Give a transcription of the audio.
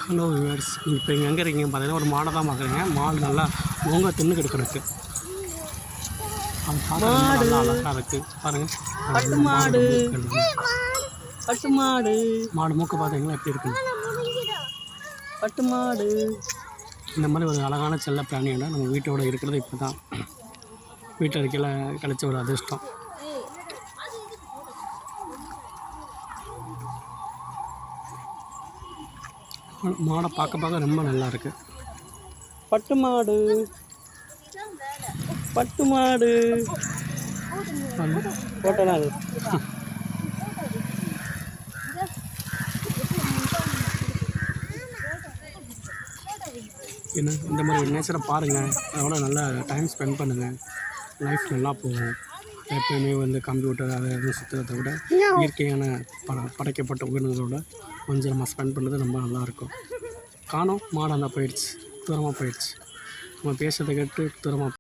Hello viewers, இப்போ இங்கே எங்கே இருக்கீங்க பார்த்தீங்கன்னா ஒரு மாடை தான் பார்க்குறீங்க. மாடு நல்லா மூங்க தின்னு கிடக்கு. அது பார்க்க நல்லா அழகாக இருக்குது பாருங்கள். பட்டு மாடு பட்டு மாடு மாடு மூக்கு பார்த்தீங்களா எப்படி இருக்குது. பட்டு மாடு இந்த மாதிரி ஒரு அழகான செல்ல பிராணியோட நம்ம வீட்டோட இருக்கிறது இப்போ தான் வீட்டில் இருக்கையில் கிடைச்ச ஒரு அதிர்ஷ்டம். மாடை பார்க்க ரொம்ப நல்லா இருக்கு. பட்டு மாடு பட்டு மாடு போட்டலாம் அது. என்ன இந்த மாதிரி நேச்சரை பாருங்கள், அதோட நல்லா டைம் ஸ்பெண்ட் பண்ணுங்கள். லைஃப் நல்லா போகும். எப்போயுமே வந்து கம்ப்யூட்டர் அதை எதுவும் சுற்றுறதை விட இயற்கையான படைக்கப்பட்ட உயிரினங்களோட கொஞ்சம் நம்ம ஸ்பெண்ட் பண்ணுறது ரொம்ப நல்லாயிருக்கும். காணோம் மாடு அந்த போயிடுச்சு, தூரமாக போயிடுச்சு. நம்ம பேசுறதை கேட்டு தூரமாக